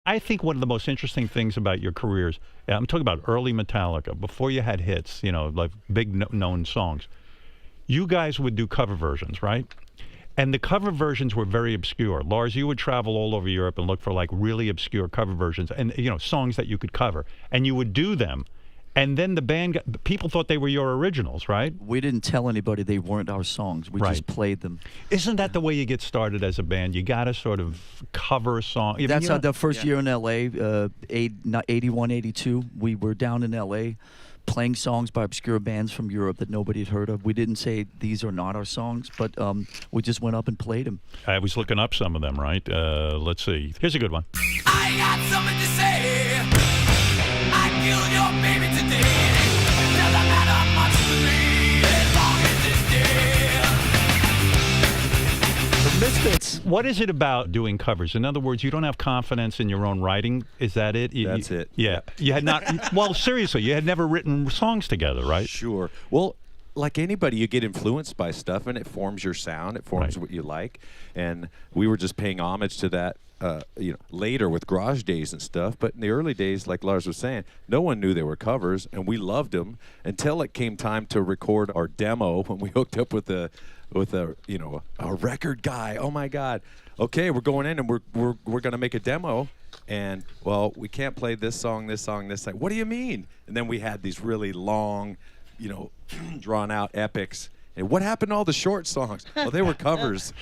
I think one of the most interesting things about your careers, I'm talking about early Metallica, before you had hits, like big known songs, you guys would do cover versions, right? And the cover versions were very obscure. Lars, you would travel all over Europe and look for like really obscure cover versions and, songs that you could cover. And you would do them. And then people thought they were your originals, right? We didn't tell anybody they weren't our songs. We just played them. Isn't that the way you get started as a band? You got to sort of cover a song. That's how the first year in L.A., 81, 82, we were down in L.A. playing songs by obscure bands from Europe that nobody had heard of. We didn't say these are not our songs, but we just went up and played them. I was looking up some of them, right? Let's see. Here's a good one. I got something to say. I killed your baby today. Doesn't matter much to me as long as it's dead. The Misfits. What is it about doing covers? In other words, you don't have confidence in your own writing. Is that it? That's it. Yeah. You had not. Well, seriously, you had never written songs together, right? Sure. Well, like anybody, you get influenced by stuff, and it forms your sound. It forms what you like. And we were just paying homage to that. Later with Garage Days and stuff, but in the early days, like Lars was saying, no one knew they were covers, and we loved them until it came time to record our demo. When we hooked up with a record guy. Oh my God! Okay, we're going in and we're gonna make a demo, and well, we can't play this song, this song, this song. What do you mean? And then we had these really long, drawn out epics. And what happened to all the short songs? Well, they were covers.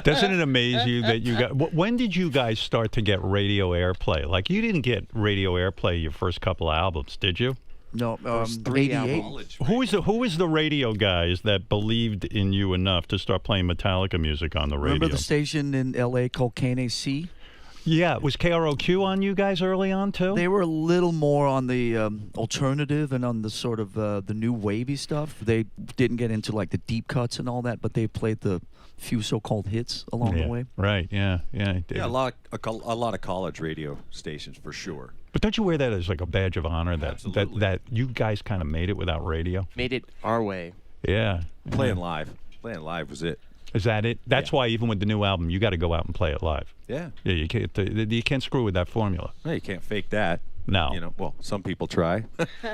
Doesn't it amaze you that you got... When did you guys start to get radio airplay? Like, you didn't get radio airplay your first couple of albums, did you? No, 88. Who was the radio guys that believed in you enough to start playing Metallica music on the radio? Remember the station in L.A. called KNAC? Yeah, was KROQ on you guys early on, too? They were a little more on the alternative and on the sort of the new wavy stuff. They didn't get into like the deep cuts and all that, but they played the few so-called hits along the way. Right, yeah. Yeah, a lot of college radio stations for sure. But don't you wear that as like a badge of honor that you guys kind of made it without radio? Made it our way. Yeah. Playing live was it. Is that it? That's why even with the new album, you got to go out and play it live. Yeah. Yeah, you can't screw with that formula. No, you can't fake that. No. Well, some people try.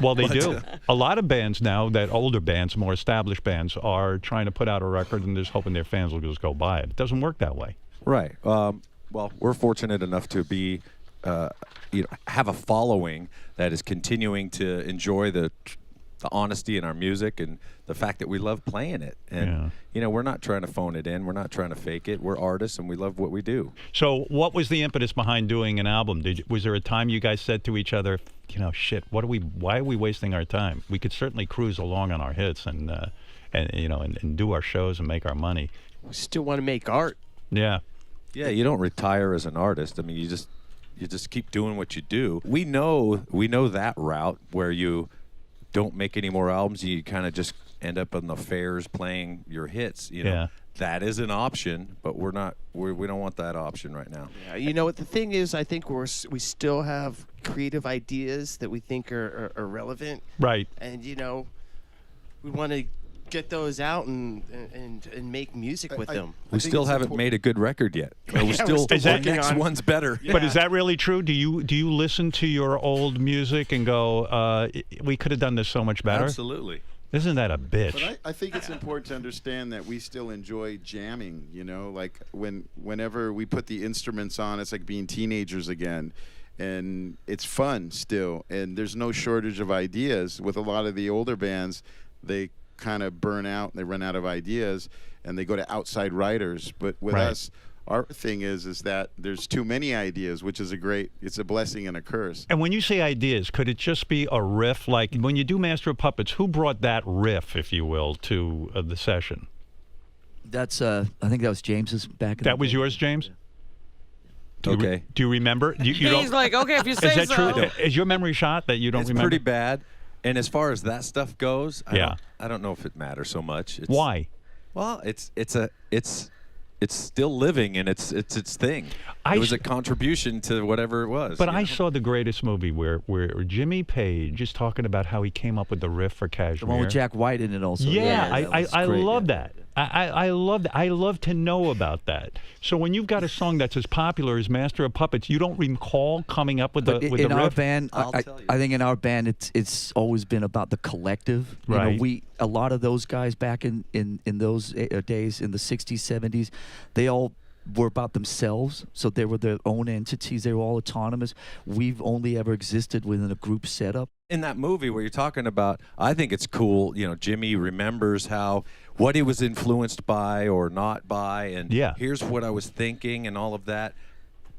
Well, they do. A lot of bands now, that older bands, more established bands, are trying to put out a record and just hoping their fans will just go buy it. It doesn't work that way. Right. Well, we're fortunate enough to be, have a following that is continuing to enjoy the honesty in our music and the fact that we love playing it. And, we're not trying to phone it in. We're not trying to fake it. We're artists, and we love what we do. So what was the impetus behind doing an album? Was there a time you guys said to each other, shit, why are we wasting our time? We could certainly cruise along on our hits and do our shows and make our money. We still want to make art. Yeah. Yeah, you don't retire as an artist. I mean, you just keep doing what you do. We know that route where you don't make any more albums. You kind of just end up on the fairs playing your hits. That is an option, but we don't want that option right now. Yeah, what the thing is, I think we still have creative ideas that we think are relevant. Right. And we want to get those out and make music with them. We still haven't made a good record yet. We're still the next one's better. Yeah. But is that really true? Do you listen to your old music and go, we could have done this so much better? Absolutely. Isn't that a bitch? But I think it's important to understand that we still enjoy jamming, like whenever we put the instruments on, it's like being teenagers again. And it's fun still. And there's no shortage of ideas. With a lot of the older bands, they kind of burn out, they run out of ideas, and they go to outside writers. But with us, our thing is that there's too many ideas, which is it's a blessing and a curse. And when you say ideas, could it just be a riff? Like when you do Master of Puppets, who brought that riff, if you will, to the session? That's I think that was James's back in the That was day. yours, James? Okay. Do you remember? He's like, okay, if you say is that so. true? Is your memory shot that you don't remember? It's pretty bad. And as far as that stuff goes, Yeah. I don't know if it matters so much. Why? Well, it's still living, and it's its thing. It was a contribution to whatever it was. But I saw the greatest movie where Jimmy Page is talking about how he came up with the riff for Cashmere. The one with Jack White in it also. Yeah, that was I great. love that. I love that. I love to know about that. So when you've got a song that's as popular as Master of Puppets, you don't recall coming up with But the in our riff? band, I'll I tell you. think in our band, it's always been about the collective. You Right. know, a lot of those guys back in those days, in the 60s, 70s, they all were about themselves. So they were their own entities. They were all autonomous. We've only ever existed within a group setup. In that movie where you're talking about, I think it's cool. You know, Jimmy remembers what he was influenced by or not by, and Yeah. here's what I was thinking and all of that.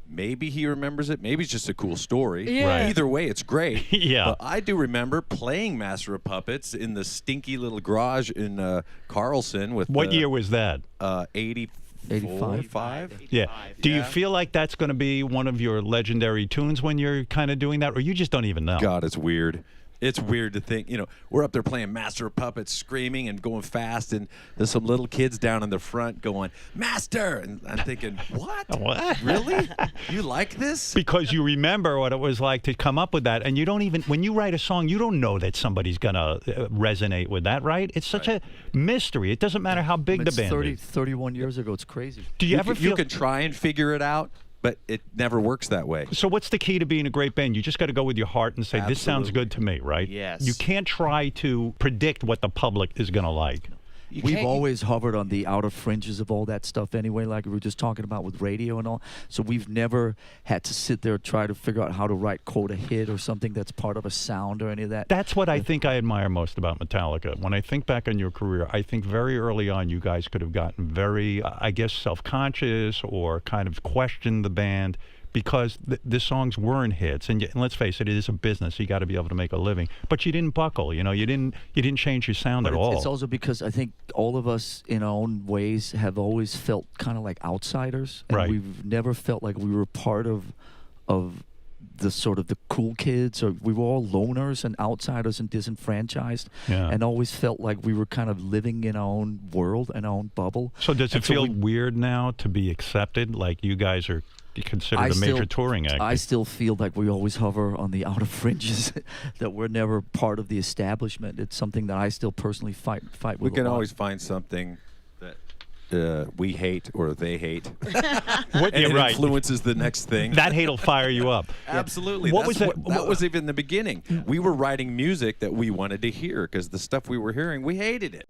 Maybe he remembers it. Maybe it's just a cool story. Yeah. Right. Either way, it's great. Yeah. But I do remember playing Master of Puppets in the stinky little garage in Carlson with What year was that? 85. 85. Yeah. Do you Yeah. feel like that's going to be one of your legendary tunes when you're kind of doing that, or you just don't even know? God, it's weird. It's weird to think, you know, we're up there playing Master of Puppets, screaming and going fast, and there's some little kids down in the front going, Master! And I'm thinking, what? What? Really? You like this? Because you remember what it was like to come up with that, and you don't even, when you write a song, you don't know that somebody's going to resonate with that, right? It's such a mystery. It doesn't matter how big It's the band 30, is. 31 years ago. It's crazy. Do you ever feel? You can try and figure it out, but it never works that way. So what's the key to being a great band? You just got to go with your heart and say, this sounds Absolutely. good to me, right? Yes. You can't try to predict what the public is going to like. We've always hovered on the outer fringes of all that stuff anyway, like we were just talking about with radio and all. So we've never had to sit there and try to figure out how to write, quote, a hit or something that's part of a sound or any of that. That's what I think I admire most about Metallica. When I think back on your career, I think very early on you guys could have gotten very, I guess, self-conscious or kind of questioned the band because the songs weren't hits. And let's face it, it is a business. You got to be able to make a living. But you didn't buckle. You know, you didn't change your sound But at all. it's also because I think all of us in our own ways have always felt kind of like outsiders. And Right. we've never felt like we were part of the sort of the cool kids, or we were all loners and outsiders and disenfranchised, Yeah. and always felt like we were kind of living in our own world and our own bubble. So does it And so feel we- weird now to be accepted? Like you guys are considered a major touring act? I still feel like we always hover on the outer fringes, that we're never part of the establishment. It's something that I still personally fight with. We a can lot. always find something that we hate or they hate. What, And you're it right. influences the next thing. That hate will fire you up. Absolutely. What That's was it- that was even the beginning. We were writing music that we wanted to hear because the stuff we were hearing, we hated it.